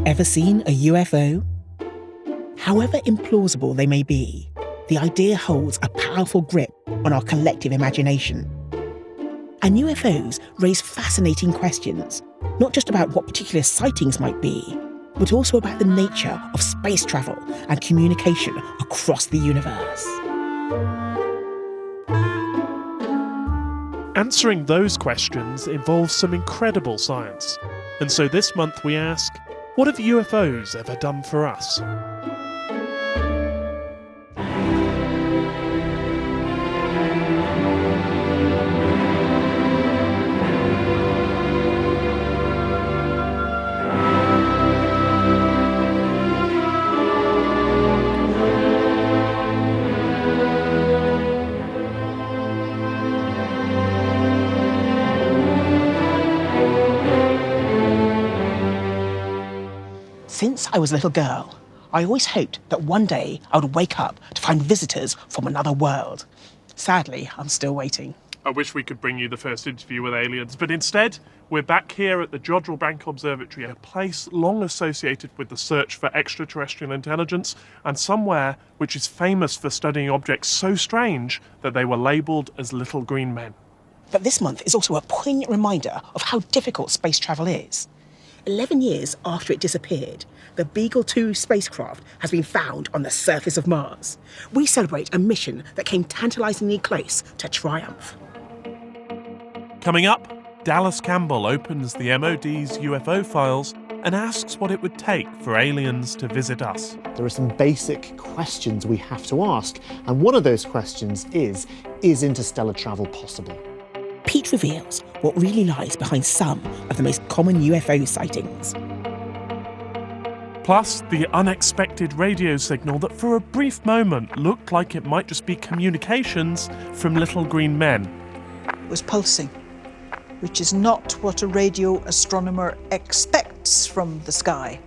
Ever seen a UFO? However implausible they may be, the idea holds a powerful grip on our collective imagination. And UFOs raise fascinating questions, not just about what particular sightings might be, but also about the nature of space travel and communication across the universe. Answering those questions involves some incredible science. And so this month we ask, what have UFOs ever done for us? Since I was a little girl, I always hoped that one day I would wake up to find visitors from another world. Sadly, I'm still waiting. I wish we could bring you the first interview with aliens, but instead, we're back here at the Jodrell Bank Observatory, a place long associated with the search for extraterrestrial intelligence, and somewhere which is famous for studying objects so strange that they were labelled as little green men. But this month is also a poignant reminder of how difficult space travel is. 11 years after it disappeared, the Beagle 2 spacecraft has been found on the surface of Mars. We celebrate a mission that came tantalisingly close to triumph. Coming up, Dallas Campbell opens the MOD's UFO files and asks what it would take for aliens to visit us. There are some basic questions we have to ask, and one of those questions is interstellar travel possible? Pete reveals what really lies behind some of the most common UFO sightings. Plus, the unexpected radio signal that for a brief moment looked like it might just be communications from little green men. It was pulsing, which is not what a radio astronomer expects from the sky.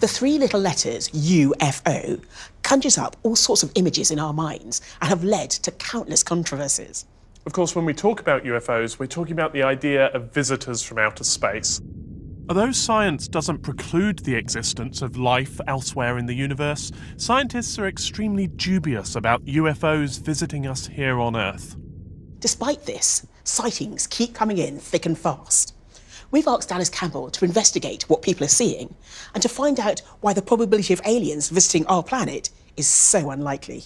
The three little letters UFO conjures up all sorts of images in our minds and have led to countless controversies. Of course, when we talk about UFOs, we're talking about the idea of visitors from outer space. Although science doesn't preclude the existence of life elsewhere in the universe, scientists are extremely dubious about UFOs visiting us here on Earth. Despite this, sightings keep coming in thick and fast. We've asked Dallas Campbell to investigate what people are seeing and to find out why the probability of aliens visiting our planet is so unlikely.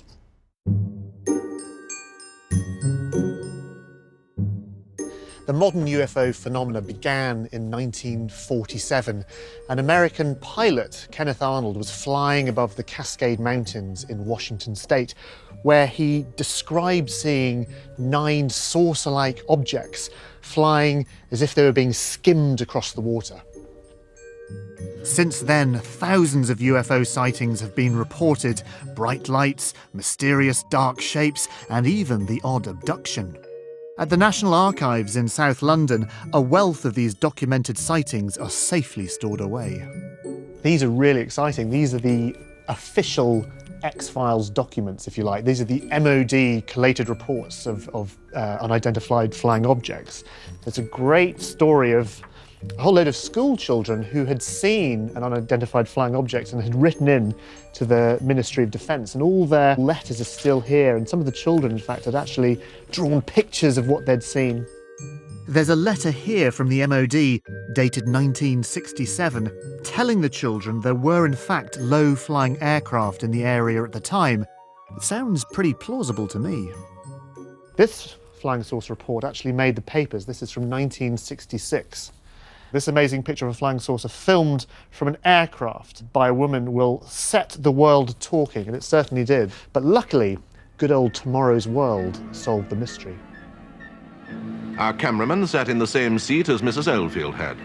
The modern UFO phenomena began in 1947. An American pilot, Kenneth Arnold, was flying above the Cascade Mountains in Washington state, where he described seeing 9 saucer-like objects flying as if they were being skimmed across the water. Since then, thousands of UFO sightings have been reported. Bright lights, mysterious dark shapes, and even the odd abduction. At the National Archives in South London, a wealth of these documented sightings are safely stored away. These are really exciting. These are the official X-Files documents, if you like. These are the MOD collated reports of unidentified flying objects. There's a great story of a whole load of school children who had seen an unidentified flying object and had written in to the Ministry of Defence, and all their letters are still here, and some of the children, in fact, had actually drawn pictures of what they'd seen. There's a letter here from the MOD, dated 1967, telling the children there were in fact low-flying aircraft in the area at the time. It sounds pretty plausible to me. This flying saucer report actually made the papers. This is from 1966. This amazing picture of a flying saucer filmed from an aircraft by a woman will set the world talking, and it certainly did. But luckily, good old Tomorrow's World solved the mystery. Our cameraman sat in the same seat as Mrs. Oldfield had.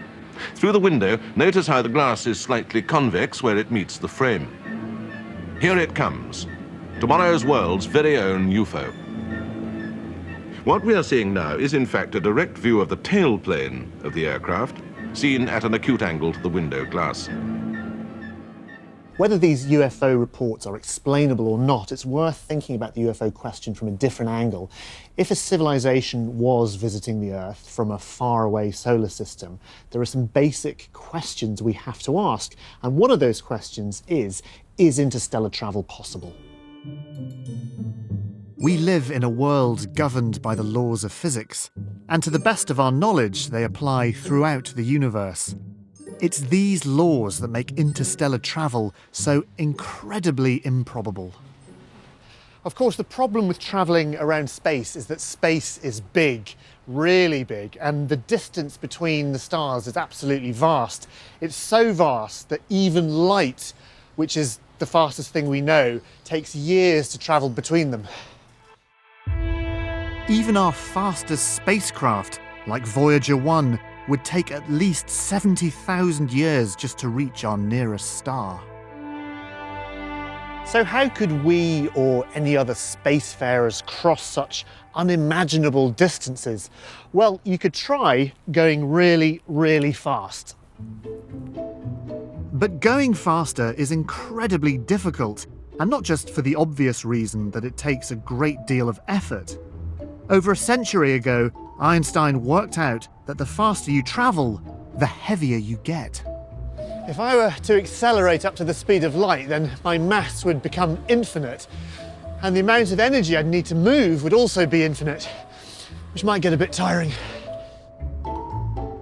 Through the window, notice how the glass is slightly convex where it meets the frame. Here it comes, Tomorrow's World's very own UFO. What we are seeing now is in fact a direct view of the tailplane of the aircraft, seen at an acute angle to the window glass. Whether these UFO reports are explainable or not, it's worth thinking about the UFO question from a different angle. If a civilization was visiting the Earth from a faraway solar system, there are some basic questions we have to ask. And one of those questions is interstellar travel possible? We live in a world governed by the laws of physics, and to the best of our knowledge, they apply throughout the universe. It's these laws that make interstellar travel so incredibly improbable. Of course, the problem with travelling around space is that space is big, really big, and the distance between the stars is absolutely vast. It's so vast that even light, which is the fastest thing we know, takes years to travel between them. Even our fastest spacecraft, like Voyager 1, would take at least 70,000 years just to reach our nearest star. So how could we or any other spacefarers cross such unimaginable distances? Well, you could try going really, really fast. But going faster is incredibly difficult, and not just for the obvious reason that it takes a great deal of effort. Over a century ago, Einstein worked out that the faster you travel, the heavier you get. If I were to accelerate up to the speed of light, then my mass would become infinite, and the amount of energy I'd need to move would also be infinite, which might get a bit tiring.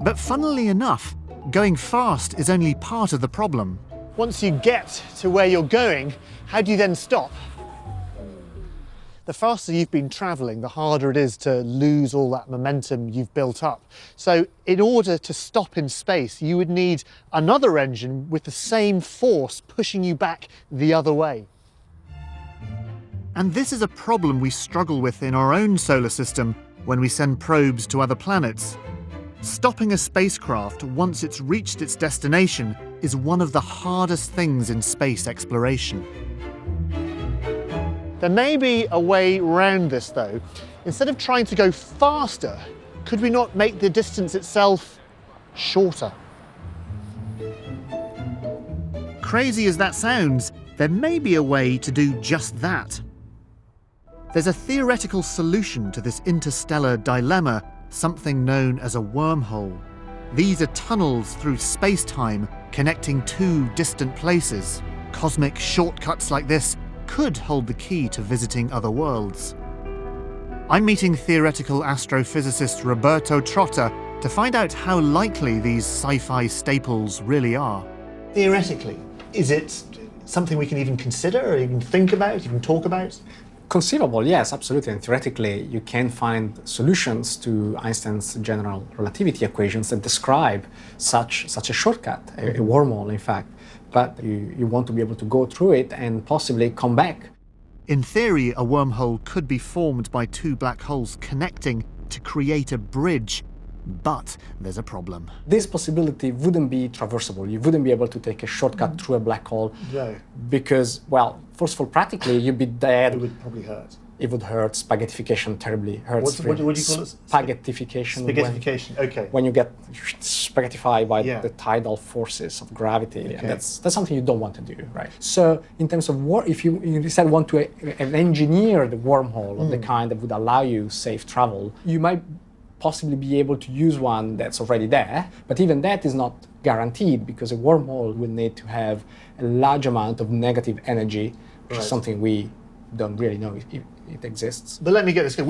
But funnily enough, going fast is only part of the problem. Once you get to where you're going, how do you then stop? The faster you've been travelling, the harder it is to lose all that momentum you've built up. So in order to stop in space, you would need another engine with the same force pushing you back the other way. And this is a problem we struggle with in our own solar system when we send probes to other planets. Stopping a spacecraft once it's reached its destination is one of the hardest things in space exploration. There may be a way round this, though. Instead of trying to go faster, could we not make the distance itself shorter? Crazy as that sounds, there may be a way to do just that. There's a theoretical solution to this interstellar dilemma, something known as a wormhole. These are tunnels through space-time connecting two distant places. Cosmic shortcuts like this could hold the key to visiting other worlds. I'm meeting theoretical astrophysicist Roberto Trotta to find out how likely these sci-fi staples really are. Theoretically, is it something we can even consider, or even think about, even talk about? Conceivable, yes, absolutely. And theoretically, you can find solutions to Einstein's general relativity equations that describe such a shortcut, a wormhole, in fact. But you want to be able to go through it and possibly come back. In theory, a wormhole could be formed by two black holes connecting to create a bridge. But there's a problem. This possibility wouldn't be traversable. You wouldn't be able to take a shortcut through a black hole. No. Because, well, first of all, practically, you'd be dead. It would probably hurt. It would hurt. Spaghettification terribly hurts. What do you call it? Spaghettification. Spaghettification, okay. When you get spaghettified by the tidal forces of gravity. Okay. And that's something you don't want to do, right? So in terms of if you instead want to engineer the wormhole of the kind that would allow you safe travel, you might possibly be able to use one that's already there, but even that is not guaranteed because a wormhole will need to have a large amount of negative energy, which is something we don't really know if it exists. But let me get this clear.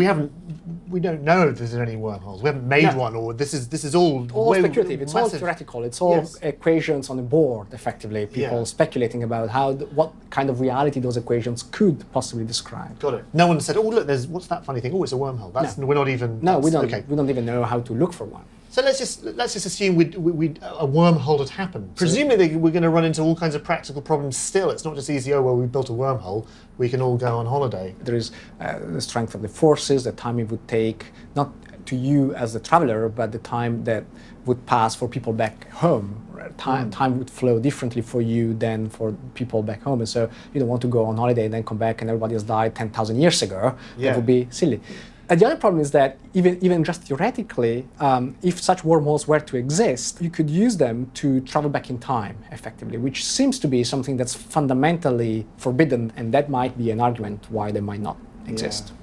We don't know if there's any wormholes. We haven't made one, or this is all speculative. It's all theoretical. It's all equations on a board, effectively. People speculating about what kind of reality those equations could possibly describe. Got it. No one said, "Oh, look, what's that funny thing? Oh, it's a wormhole." We're not even. No, we don't. Okay. We don't even know how to look for one. So let's just assume a wormhole had happened. Presumably we're going to run into all kinds of practical problems still. It's not just easy, we built a wormhole, we can all go on holiday. There is the strength of the forces, the time it would take, not to you as the traveler, but the time that would pass for people back home. Time would flow differently for you than for people back home. And so you don't want to go on holiday and then come back and everybody has died 10,000 years ago. That would be silly. And the other problem is that even just theoretically, if such wormholes were to exist, you could use them to travel back in time, effectively, which seems to be something that's fundamentally forbidden, and that might be an argument why they might not exist. Yeah.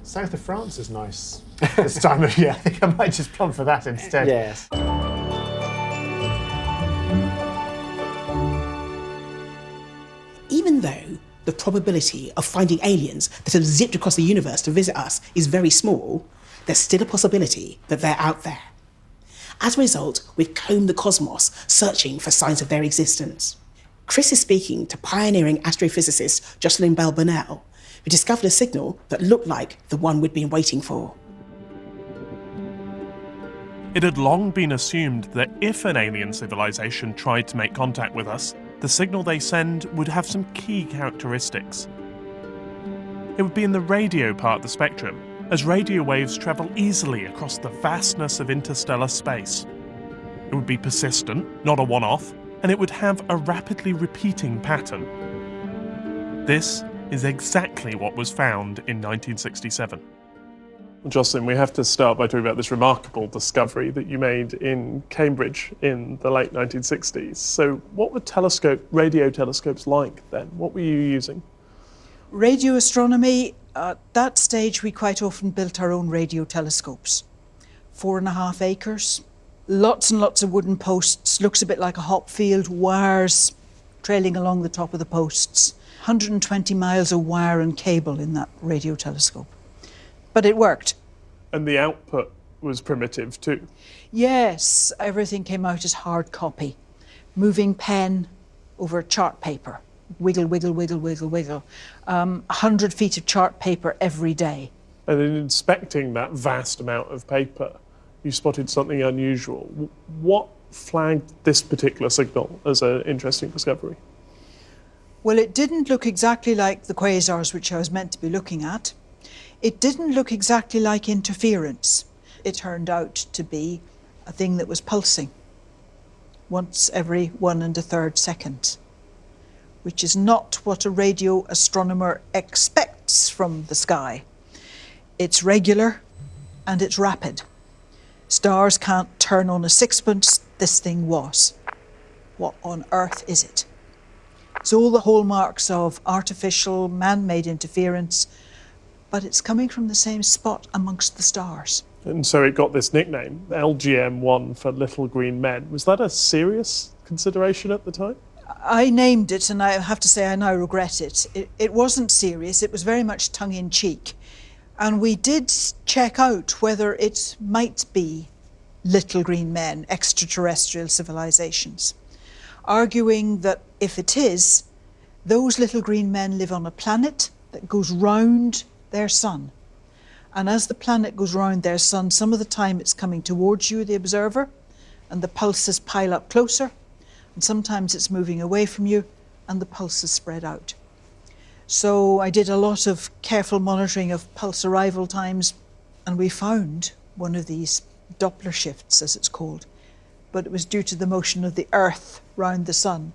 South of France is nice this time of year. I think I might just plumb for that instead. Yes. Even though the probability of finding aliens that have zipped across the universe to visit us is very small, there's still a possibility that they're out there. As a result, we've combed the cosmos searching for signs of their existence. Chris is speaking to pioneering astrophysicist Jocelyn Bell Burnell, who discovered a signal that looked like the one we'd been waiting for. It had long been assumed that if an alien civilization tried to make contact with us, the signal they send would have some key characteristics. It would be in the radio part of the spectrum, as radio waves travel easily across the vastness of interstellar space. It would be persistent, not a one-off, and it would have a rapidly repeating pattern. This is exactly what was found in 1967. Jocelyn, we have to start by talking about this remarkable discovery that you made in Cambridge in the late 1960s. So what were radio telescopes like then? What were you using? Radio astronomy, at that stage we quite often built our own radio telescopes. 4.5 acres, lots and lots of wooden posts, looks a bit like a hop field, wires trailing along the top of the posts. 120 miles of wire and cable in that radio telescope. But it worked. And the output was primitive too. Yes, everything came out as hard copy. Moving pen over chart paper. Wiggle, wiggle, wiggle, wiggle, wiggle. 100 feet of chart paper every day. And in inspecting that vast amount of paper, you spotted something unusual. What flagged this particular signal as an interesting discovery? Well, it didn't look exactly like the quasars which I was meant to be looking at. It didn't look exactly like interference. It turned out to be a thing that was pulsing once every 1 1/3 seconds, which is not what a radio astronomer expects from the sky. It's regular and it's rapid. Stars can't turn on a sixpence. This thing was. What on earth is it? It's all the hallmarks of artificial, man-made interference, but it's coming from the same spot amongst the stars. And so it got this nickname, LGM-1 for Little Green Men. Was that a serious consideration at the time? I named it, and I have to say I now regret it. It wasn't serious, it was very much tongue-in-cheek. And we did check out whether it might be little green men, extraterrestrial civilizations, arguing that if it is, those little green men live on a planet that goes round their sun. And as the planet goes round their sun, some of the time it's coming towards you, the observer, and the pulses pile up closer, and sometimes it's moving away from you, and the pulses spread out. So I did a lot of careful monitoring of pulse arrival times, and we found one of these Doppler shifts, as it's called. But it was due to the motion of the Earth round the sun,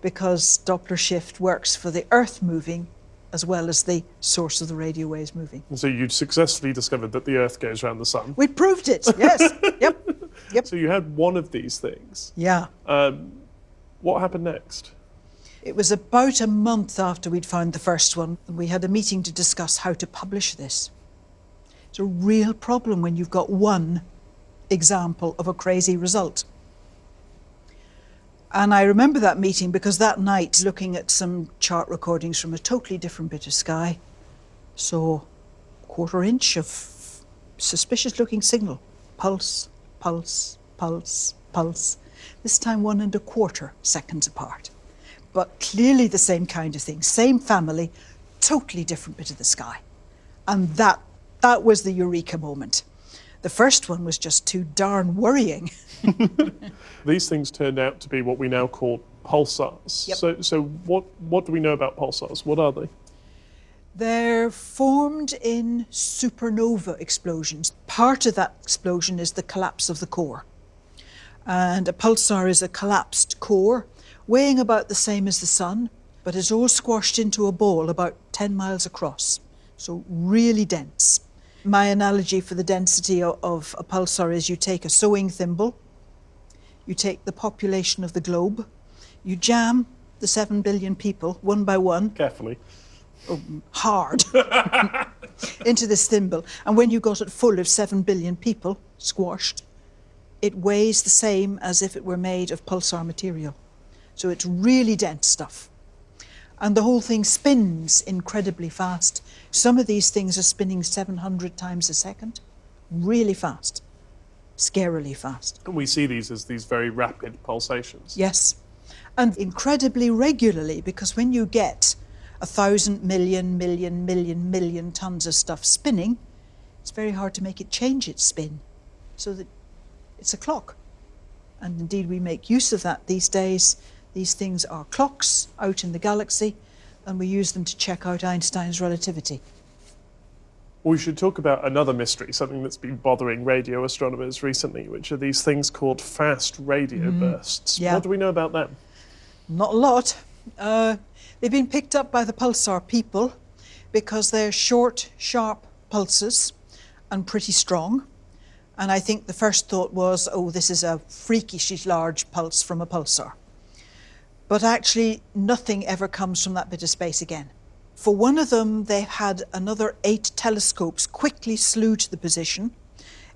because Doppler shift works for the Earth moving as well as the source of the radio waves moving. And so you'd successfully discovered that the Earth goes around the sun. We proved it, yes. Yep. So you had one of these things. Yeah. What happened next? It was about a month after we'd found the first one, and we had a meeting to discuss how to publish this. It's a real problem when you've got one example of a crazy result. And I remember that meeting because that night, looking at some chart recordings from a totally different bit of sky, saw a 1/4 inch of suspicious-looking signal. Pulse, pulse, pulse, pulse. This time 1 1/4 seconds apart. But clearly the same kind of thing, same family, totally different bit of the sky. And that was the eureka moment. The first one was just too darn worrying. These things turned out to be what we now call pulsars. Yep. So what do we know about pulsars? What are they? They're formed in supernova explosions. Part of that explosion is the collapse of the core. And a pulsar is a collapsed core, weighing about the same as the sun, but it's all squashed into a ball about 10 miles across. So really dense. My analogy for the density of a pulsar is you take a sewing thimble, you take the population of the globe, you jam the 7 billion people one by one, Carefully. hard, into this thimble. And when you got it full of 7 billion people, squashed, it weighs the same as if it were made of pulsar material. So it's really dense stuff. And the whole thing spins incredibly fast. Some of these things are spinning 700 times a second, really fast, scarily fast. And we see these as these very rapid pulsations. Yes, and incredibly regularly, because when you get 1,000 million tons of stuff spinning, it's very hard to make it change its spin, so that it's a clock. And indeed we make use of that these days. These things are clocks out in the galaxy, and we use them to check out Einstein's relativity. We should talk about another mystery, something that's been bothering radio astronomers recently, which are these things called fast radio bursts. Yeah. What do we know about them? Not a lot. They've been picked up by the pulsar people because they're short, sharp pulses and pretty strong. And I think the first thought was, oh, this is a freakishly large pulse from a pulsar. But actually, nothing ever comes from that bit of space again. For one of them, they had another 8 telescopes quickly slew to the position.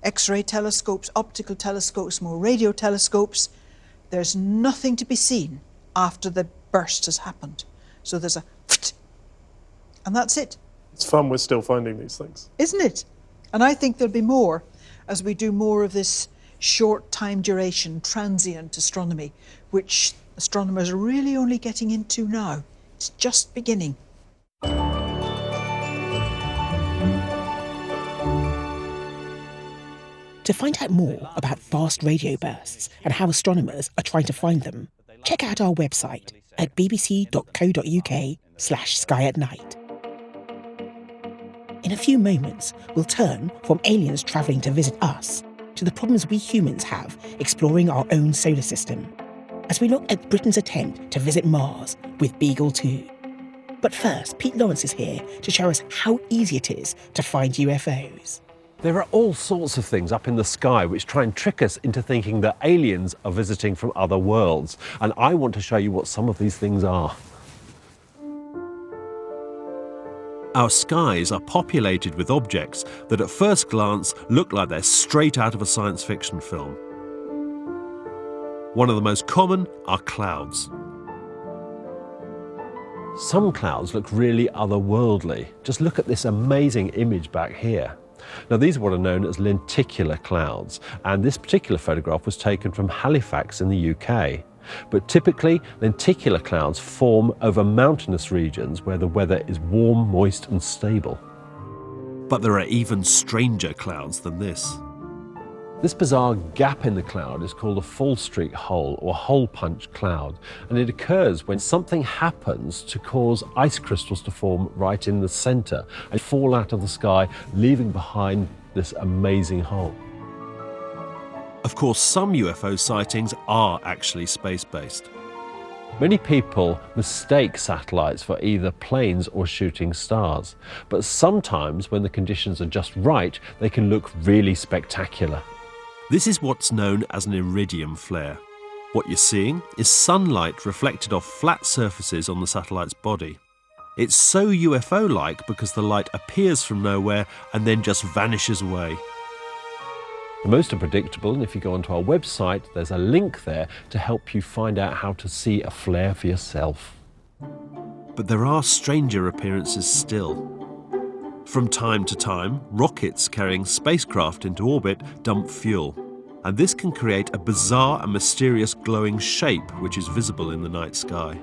X-ray telescopes, optical telescopes, more radio telescopes. There's nothing to be seen after the burst has happened. So there's a and that's it. It's fun we're still finding these things. Isn't it? And I think there'll be more as we do more of this short time duration, transient astronomy, which astronomers are really only getting into now. It's just beginning. To find out more about fast radio bursts and how astronomers are trying to find them, check out our website at bbc.co.uk/sky at night. In a few moments, we'll turn from aliens travelling to visit us to the problems we humans have exploring our own solar system, as we look at Britain's attempt to visit Mars with Beagle 2. But first, Pete Lawrence is here to show us how easy it is to find UFOs. There are all sorts of things up in the sky which try and trick us into thinking that aliens are visiting from other worlds. And I want to show you what some of these things are. Our skies are populated with objects that at first glance look like they're straight out of a science fiction film. One of the most common are clouds. Some clouds look really otherworldly. Just look at this amazing image back here. Now, these are what are known as lenticular clouds, and this particular photograph was taken from Halifax in the UK. But typically, lenticular clouds form over mountainous regions where the weather is warm, moist and stable. But there are even stranger clouds than this. This bizarre gap in the cloud is called a fall streak hole or hole punch cloud, and it occurs when something happens to cause ice crystals to form right in the centre and fall out of the sky, leaving behind this amazing hole. Of course, some UFO sightings are actually space-based. Many people mistake satellites for either planes or shooting stars, but sometimes when the conditions are just right, they can look really spectacular. This is what's known as an iridium flare. What you're seeing is sunlight reflected off flat surfaces on the satellite's body. It's so UFO-like because the light appears from nowhere and then just vanishes away. The most unpredictable, and if you go onto our website, there's a link there to help you find out how to see a flare for yourself. But there are stranger appearances still. From time to time, rockets carrying spacecraft into orbit dump fuel, and this can create a bizarre and mysterious glowing shape which is visible in the night sky.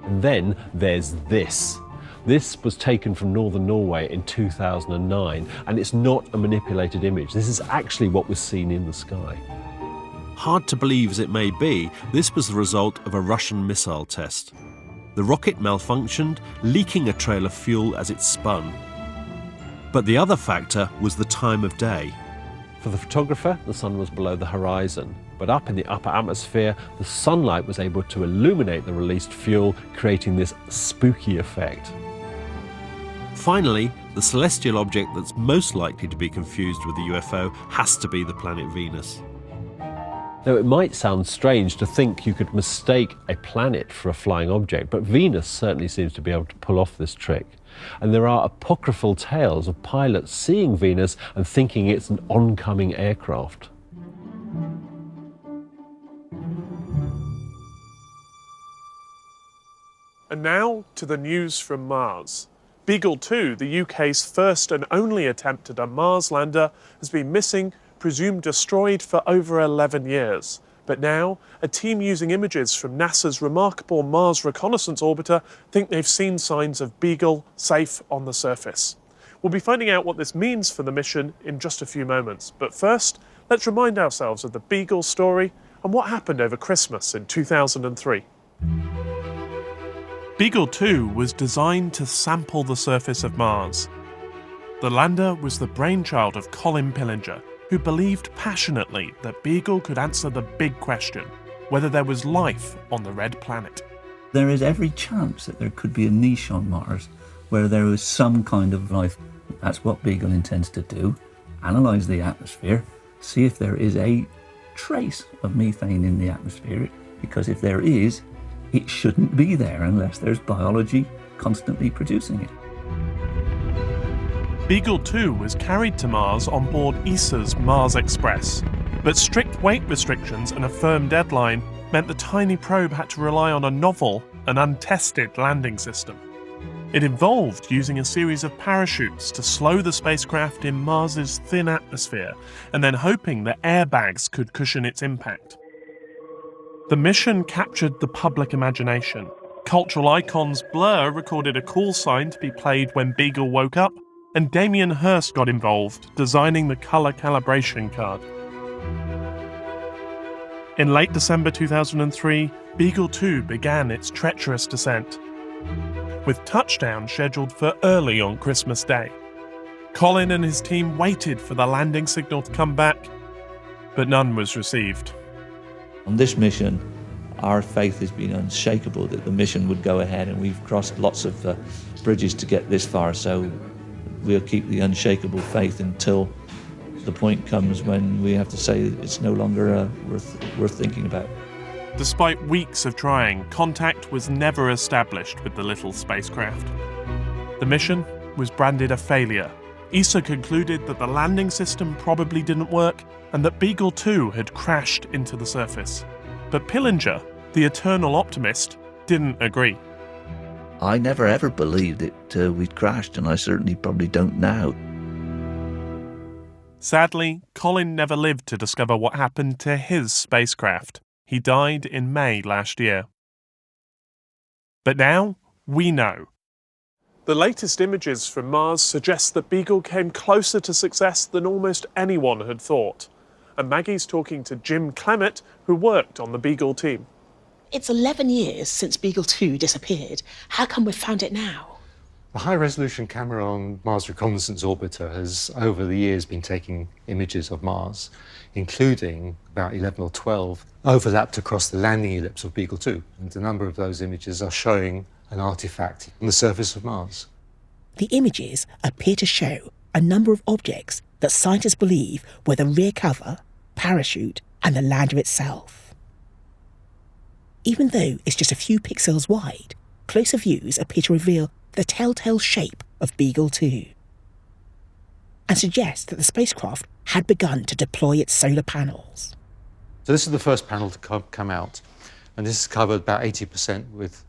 And then there's this. This was taken from northern Norway in 2009, and it's not a manipulated image. This is actually what was seen in the sky. Hard to believe as it may be, this was the result of a Russian missile test. The rocket malfunctioned, leaking a trail of fuel as it spun. But the other factor was the time of day. For the photographer, the sun was below the horizon, but up in the upper atmosphere, the sunlight was able to illuminate the released fuel, creating this spooky effect. Finally, The celestial object that's most likely to be confused with the UFO has to be the planet Venus. Now, it might sound strange to think you could mistake a planet for a flying object, but Venus certainly seems to be able to pull off this trick. And there are apocryphal tales of pilots seeing Venus and thinking it's an oncoming aircraft. And now to the news from Mars. Beagle 2, the UK's first and only attempt at a Mars lander, has been missing, presumed destroyed for over 11 years. But now, a team using images from NASA's remarkable Mars Reconnaissance Orbiter think they've seen signs of Beagle safe on the surface. We'll be finding out what this means for the mission in just a few moments. But first, let's remind ourselves of the Beagle story and what happened over Christmas in 2003. Beagle 2 was designed to sample the surface of Mars. The lander was the brainchild of Colin Pillinger, who believed passionately that Beagle could answer the big question, whether there was life on the red planet. There is every chance that there could be a niche on Mars where there is some kind of life. That's what Beagle intends to do, analyse the atmosphere, see if there is a trace of methane in the atmosphere, because if there is, it shouldn't be there unless there's biology constantly producing it. Beagle 2 was carried to Mars on board ESA's Mars Express, but strict weight restrictions and a firm deadline meant the tiny probe had to rely on a novel and untested landing system. It involved using a series of parachutes to slow the spacecraft in Mars's thin atmosphere, and then hoping that airbags could cushion its impact. The mission captured the public imagination. Cultural icons Blur recorded a call sign to be played when Beagle woke up, and Damien Hirst got involved, designing the colour calibration card. In late December 2003, Beagle 2 began its treacherous descent, with touchdown scheduled for early on Christmas Day. Colin and his team waited for the landing signal to come back, but none was received. On this mission, our faith has been unshakable that the mission would go ahead, and we've crossed lots of bridges to get this far, so we'll keep the unshakable faith until the point comes when we have to say it's no longer worth thinking about. Despite weeks of trying, contact was never established with the little spacecraft. The mission was branded a failure. ESA concluded that the landing system probably didn't work and that Beagle 2 had crashed into the surface. But Pillinger, the eternal optimist, didn't agree. I never ever believed that we'd crashed, and I certainly probably don't now. Sadly, Colin never lived to discover what happened to his spacecraft. He died in May last year. But now, we know. The latest images from Mars suggest that Beagle came closer to success than almost anyone had thought. And Maggie's talking to Jim Clement, who worked on the Beagle team. It's 11 years since Beagle 2 disappeared. How come we've found it now? The high-resolution camera on Mars Reconnaissance Orbiter has, over the years, been taking images of Mars, including about 11 or 12 overlapped across the landing ellipse of Beagle 2. And a number of those images are showing an artifact on the surface of Mars. The images appear to show a number of objects that scientists believe were the rear cover, parachute, and the lander itself. Even though it's just a few pixels wide, closer views appear to reveal the telltale shape of Beagle 2 and suggest that the spacecraft had begun to deploy its solar panels. So this is the first panel to come out, and this is covered about 80% with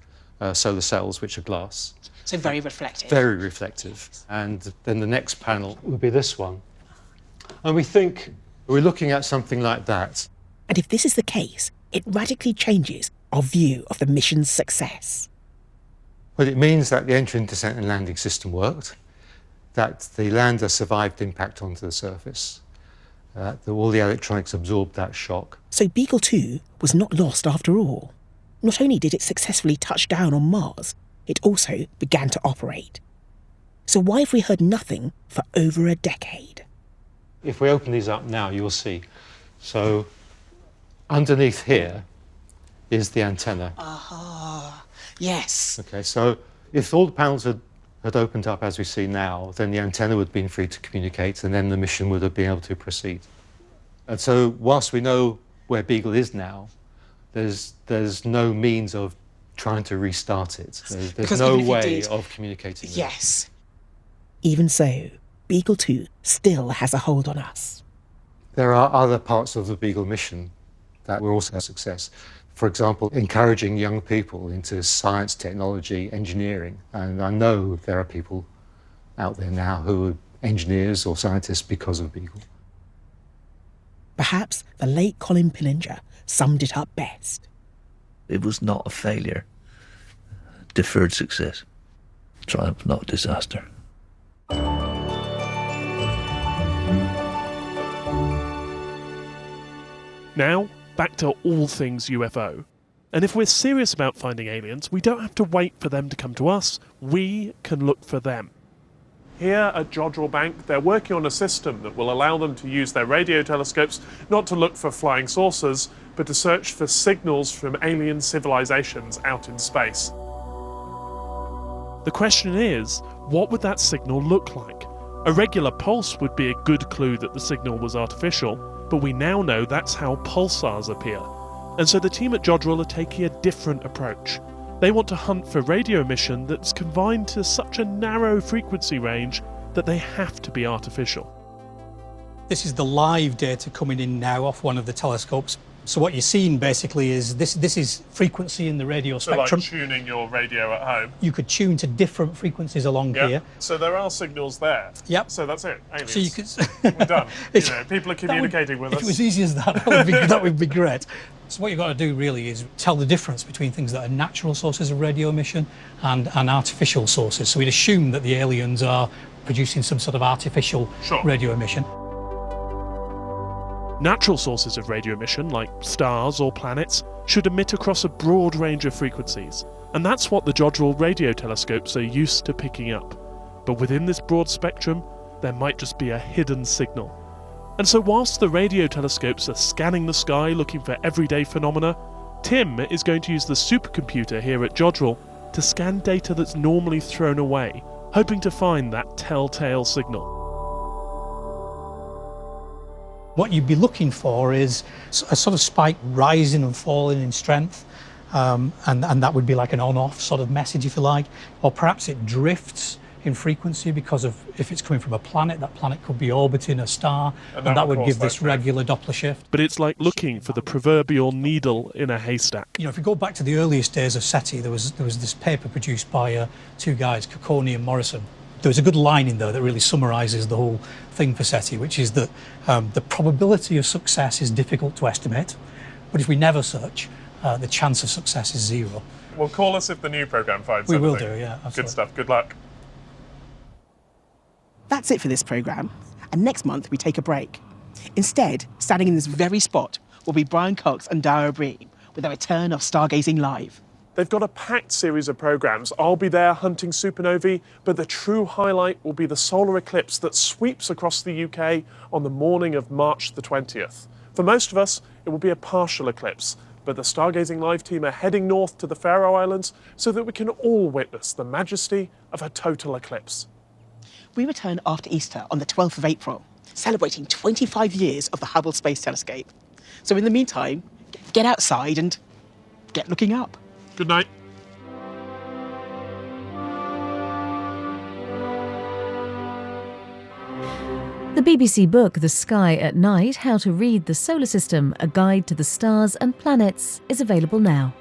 solar cells, which are glass. So very reflective. Very reflective. And then the next panel would be this one. And we think we're looking at something like that. And if this is the case, it radically changes our view of the mission's success. Well, it means that the entry, descent and landing system worked, that the lander survived impact onto the surface, that all the electronics absorbed that shock. So Beagle 2 was not lost after all. Not only did it successfully touch down on Mars, it also began to operate. So why have we heard nothing for over a decade? If we open these up now, you'll see. So underneath here is the antenna. Aha, yes. Okay, so if all the panels had had opened up as we see now, then the antenna would have been free to communicate, and then the mission would have been able to proceed. And so whilst we know where Beagle is now, there's no means of trying to restart it. There's no way of communicating with it. Yes. Even so, Beagle 2 still has a hold on us. There are other parts of the Beagle mission that were also a success. For example, encouraging young people into science, technology, engineering. And I know there are people out there now who are engineers or scientists because of Beagle. Perhaps the late Colin Pillinger summed it up best. It was not a failure. Deferred success. Triumph, not disaster. Now, back to all things UFO. And if we're serious about finding aliens, we don't have to wait for them to come to us. We can look for them. Here at Jodrell Bank, they're working on a system that will allow them to use their radio telescopes not to look for flying saucers, but to search for signals from alien civilizations out in space. The question is, what would that signal look like? A regular pulse would be a good clue that the signal was artificial, but we now know that's how pulsars appear. And so the team at Jodrell are taking a different approach. They want to hunt for radio emission that's confined to such a narrow frequency range that they have to be artificial. This is the live data coming in now off one of the telescopes. So what you're seeing basically is this is frequency in the radio spectrum. So like tuning your radio at home. You could tune to different frequencies along here. So there are signals there. Yep. So that's it. Aliens. So you could. We're done. People are communicating with us. If it was easy as that, that would be great. So what you've got to do really is tell the difference between things that are natural sources of radio emission and artificial sources. So we'd assume that the aliens are producing some sort of artificial radio emission. Natural sources of radio emission, like stars or planets, should emit across a broad range of frequencies, and that's what the Jodrell radio telescopes are used to picking up. But within this broad spectrum, there might just be a hidden signal. And so whilst the radio telescopes are scanning the sky looking for everyday phenomena, Tim is going to use the supercomputer here at Jodrell to scan data that's normally thrown away, hoping to find that telltale signal. What you'd be looking for is a sort of spike rising and falling in strength, and that would be like an on-off sort of message, if you like, or perhaps it drifts in frequency because of if it's coming from a planet, that planet could be orbiting a star, and that would give this regular Doppler shift. But it's like looking for the proverbial needle in a haystack. You know, if we go back to the earliest days of SETI, there was this paper produced by two guys, Cocconi and Morrison. There was a good line in there that really summarises the whole thing for SETI, which is that the probability of success is difficult to estimate, but if we never search, the chance of success is zero. Well, call us if the new programme finds we something. We will do, yeah. Absolutely. Good stuff. Good luck. That's it for this programme, and next month we take a break. Instead, standing in this very spot will be Brian Cox and Dara Bream with a return of Stargazing Live. They've got a packed series of programmes. I'll be there hunting supernovae, but the true highlight will be the solar eclipse that sweeps across the UK on the morning of March the 20th. For most of us, it will be a partial eclipse, but the Stargazing Live team are heading north to the Faroe Islands so that we can all witness the majesty of a total eclipse. We return after Easter on the 12th of April, celebrating 25 years of the Hubble Space Telescope. So in the meantime, get outside and get looking up. Good night. The BBC book The Sky at Night, How to Read the Solar System, A Guide to the Stars and Planets is available now.